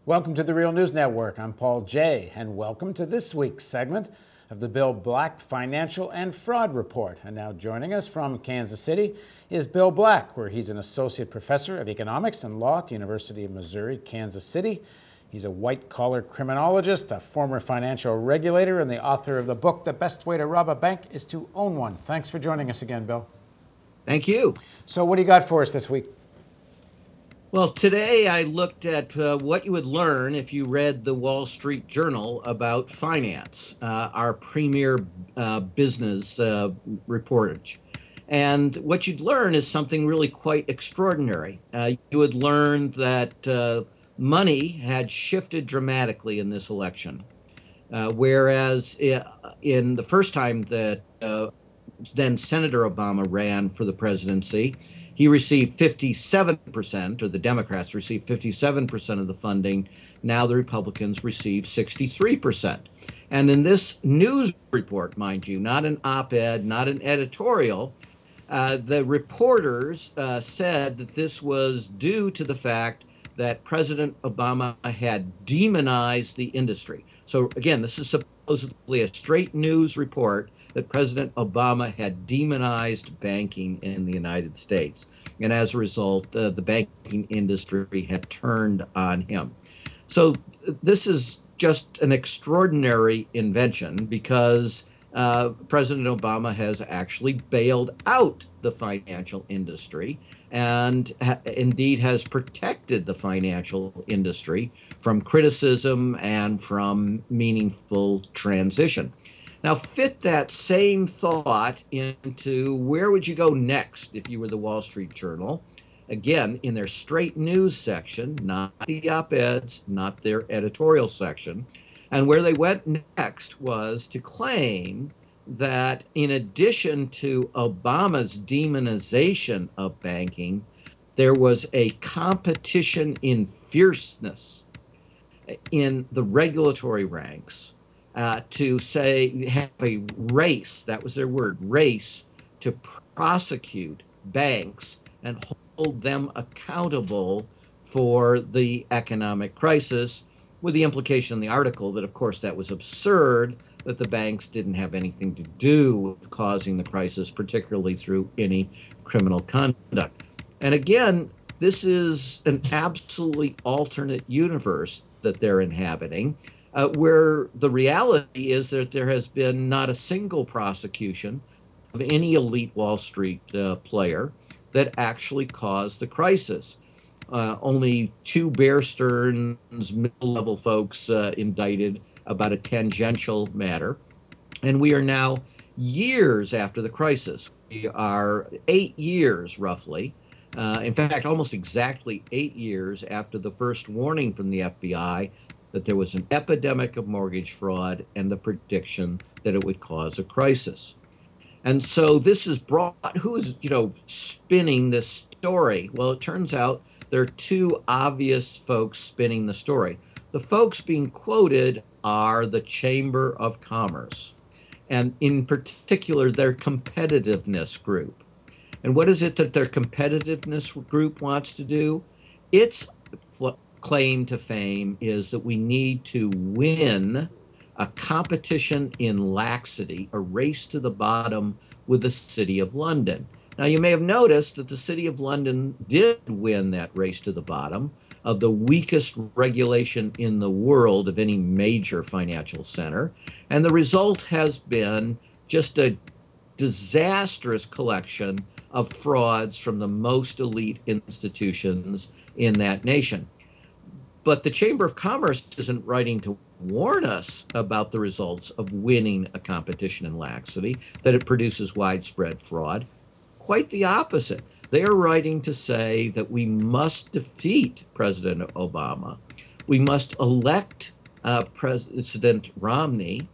Welcome to the Real News Network. I'm Paul Jay, and welcome to this week's segment of the Bill Black Financial and Fraud Report. And now joining us from Kansas City is Bill Black, where he's an associate professor of economics and law at the University of Missouri, Kansas City. He's a white-collar criminologist, a former financial regulator, and the author of the book, The Best Way to Rob a Bank is to Own One. Thanks for joining us again, Bill. Thank you. So what do you got for us this week? Well, today I looked at what you would learn if you read the Wall Street Journal about finance, our premier business reportage. And what you'd learn is something really quite extraordinary. You would learn that money had shifted dramatically in this election, whereas in the first time that then Senator Obama ran for the presidency, he received 57%, or the Democrats received 57% of the funding. Now the Republicans receive 63%. And in this news report, mind you, not an op-ed, not an editorial, the reporters said that this was due to the fact that President Obama had demonized the industry. So again, this is supposedly a straight news report that President Obama had demonized banking in the United States. And as a result, the banking industry had turned on him. So this is just an extraordinary invention because President Obama has actually bailed out the financial industry and indeed has protected the financial industry from criticism and from meaningful transition. Now, fit that same thought into where would you go next if you were the Wall Street Journal? Again, in their straight news section, not the op-eds, not their editorial section. And where they went next was to claim that in addition to Obama's demonization of banking, there was a competition in fierceness in the regulatory ranks to say, have a race, that was their word, race, to prosecute banks and hold them accountable for the economic crisis, with the implication in the article that, of course, that was absurd, that the banks didn't have anything to do with causing the crisis, particularly through any criminal conduct. And again, this is an absolutely alternate universe that they're inhabiting, where the reality is that there has been not a single prosecution of any elite Wall Street player that actually caused the crisis. Only two Bear Stearns middle-level folks indicted about a tangential matter. And we are now years after the crisis. We are 8 years, roughly. In fact, almost exactly 8 years after the first warning from the FBI that there was an epidemic of mortgage fraud and the prediction that it would cause a crisis. And so this is brought, who is, spinning this story? Well, it turns out there are two obvious folks spinning the story. The folks being quoted are the Chamber of Commerce, and in particular, their competitiveness group. And what is it that their competitiveness group wants to do? Its claim to fame is that we need to win a competition in laxity, a race to the bottom with the City of London. Now, you may have noticed that the City of London did win that race to the bottom of the weakest regulation in the world of any major financial center. And the result has been just a disastrous collection of frauds from the most elite institutions in that nation. But the Chamber of Commerce isn't writing to warn us about the results of winning a competition in laxity, that it produces widespread fraud. Quite the opposite. They are writing to say that we must defeat President Obama. We must elect President Romney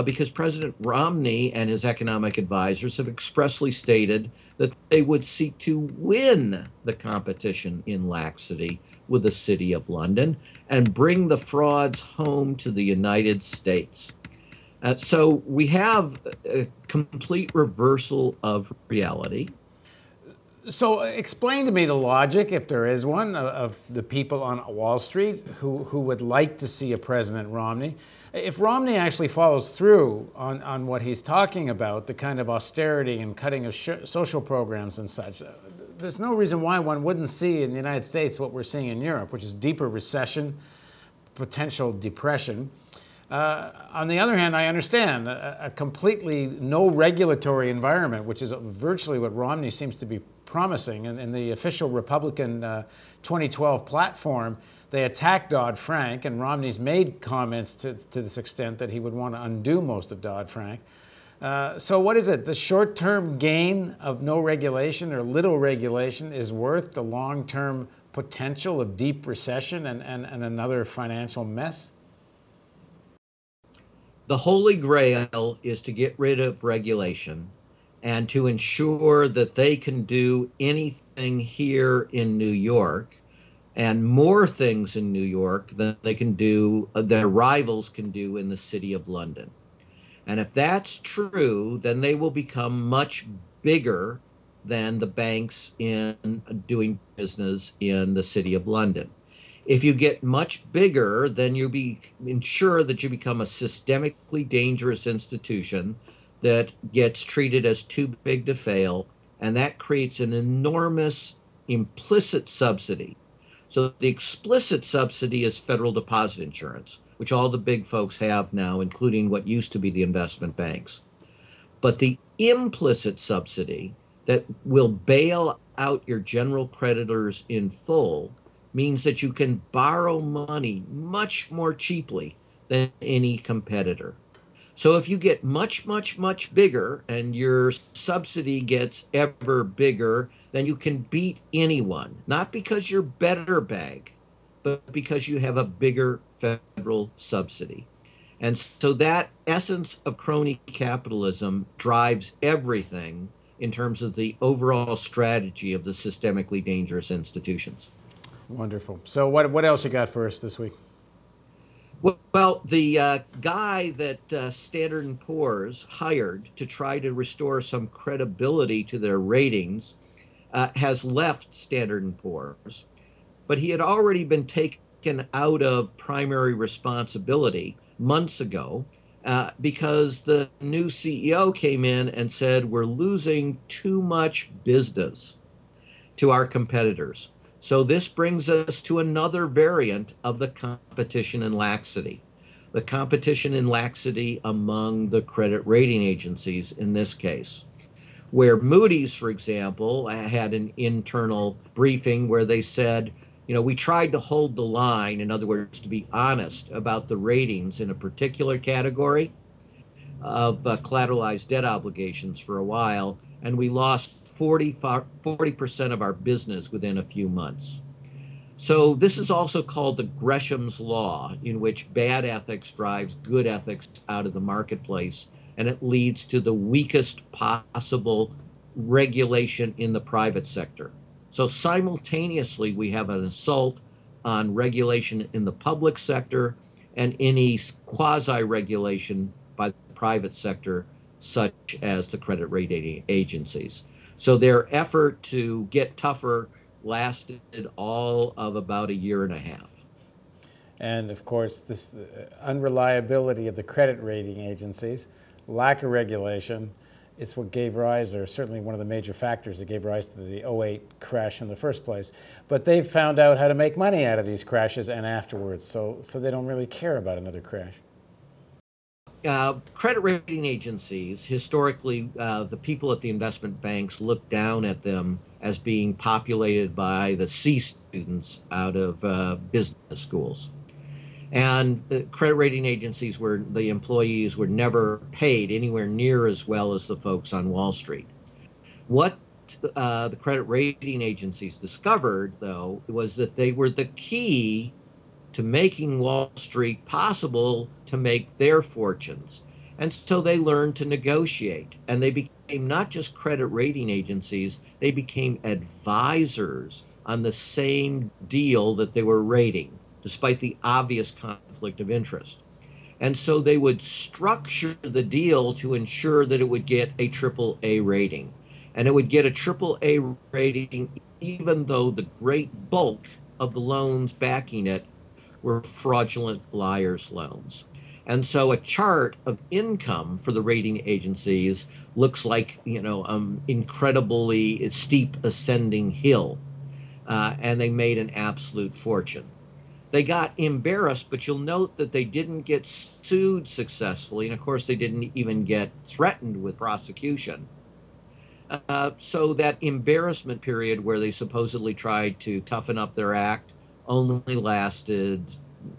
because President Romney and his economic advisors have expressly stated that they would seek to win the competition in laxity with the City of London and bring the frauds home to the United States. So we have a complete reversal of reality. So explain to me the logic, if there is one, of the people on Wall Street who would like to see a President Romney. If Romney actually follows through on what he's talking about, the kind of austerity and cutting of social programs and such, there's no reason why one wouldn't see in the United States what we're seeing in Europe, which is deeper recession, potential depression. On the other hand, I understand a completely no regulatory environment, which is virtually what Romney seems to be promising. And in the official Republican 2012 platform, they attacked Dodd-Frank, and Romney's made comments to this extent that he would want to undo most of Dodd-Frank. So what is it? The short-term gain of no regulation or little regulation is worth the long-term potential of deep recession and another financial mess? The holy grail is to get rid of regulation and to ensure that they can do anything here in New York and more things in New York than they can do, their rivals can do in the city of London. And if that's true, then they will become much bigger than the banks in doing business in the city of London. If you get much bigger, then you ensure that you become a systemically dangerous institution that gets treated as too big to fail, and that creates an enormous implicit subsidy. So the explicit subsidy is federal deposit insurance, which all the big folks have now, including what used to be the investment banks. But the implicit subsidy that will bail out your general creditors in full means that you can borrow money much more cheaply than any competitor. So if you get much, much, much bigger and your subsidy gets ever bigger, then you can beat anyone, not because you're better bag, but because you have a bigger federal subsidy. And so that essence of crony capitalism drives everything in terms of the overall strategy of the systemically dangerous institutions. Wonderful. So what else you got for us this week? Well, the guy that Standard & Poor's hired to try to restore some credibility to their ratings has left Standard & Poor's, but he had already been taken out of primary responsibility months ago because the new CEO came in and said, we're losing too much business to our competitors. So this brings us to another variant of the competition and laxity. The competition and laxity among the credit rating agencies in this case, where Moody's, for example, had an internal briefing where they said, we tried to hold the line, in other words, to be honest about the ratings in a particular category of collateralized debt obligations for a while, and we lost 40% of our business within a few months. So this is also called the Gresham's Law, in which bad ethics drives good ethics out of the marketplace, and it leads to the weakest possible regulation in the private sector. So simultaneously, we have an assault on regulation in the public sector and any quasi-regulation by the private sector, such as the credit rating agencies. So their effort to get tougher lasted all of about a year and a half. And of course, this unreliability of the credit rating agencies, lack of regulation, it's what gave rise, or certainly one of the major factors that gave rise to the '08 crash in the first place. But they've found out how to make money out of these crashes and afterwards, so they don't really care about another crash. Credit rating agencies, historically, the people at the investment banks looked down at them as being populated by the C students out of business schools. And the credit rating agencies the employees were never paid anywhere near as well as the folks on Wall Street. What the credit rating agencies discovered, though, was that they were the key to making Wall Street possible to make their fortunes. And so they learned to negotiate, and they became not just credit rating agencies, they became advisors on the same deal that they were rating, despite the obvious conflict of interest. And so they would structure the deal to ensure that it would get a AAA rating. And it would get a triple A rating even though the great bulk of the loans backing it were fraudulent liars loans. And so a chart of income for the rating agencies looks like, incredibly steep ascending hill. And they made an absolute fortune. They got embarrassed, but you'll note that they didn't get sued successfully. And of course, they didn't even get threatened with prosecution. So that embarrassment period where they supposedly tried to toughen up their act only lasted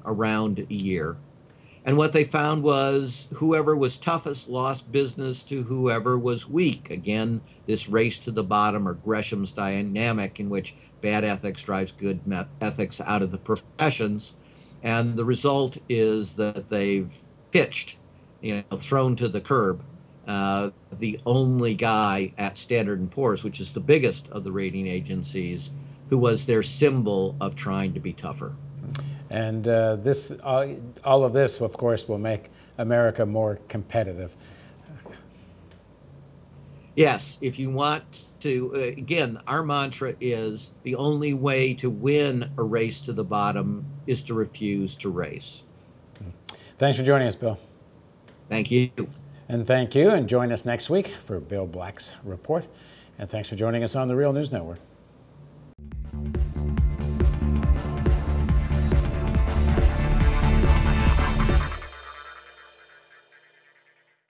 around a year. And what they found was whoever was toughest lost business to whoever was weak. Again, this race to the bottom, or Gresham's dynamic, in which bad ethics drives good ethics out of the professions. And the result is that they've pitched, thrown to the curb, the only guy at Standard & Poor's, which is the biggest of the rating agencies, who was their symbol of trying to be tougher. And all of this, of course, will make America more competitive. Yes, if you want to, again, our mantra is the only way to win a race to the bottom is to refuse to race. Thanks for joining us, Bill. Thank you. And thank you, and join us next week for Bill Black's report. And thanks for joining us on the Real News Network.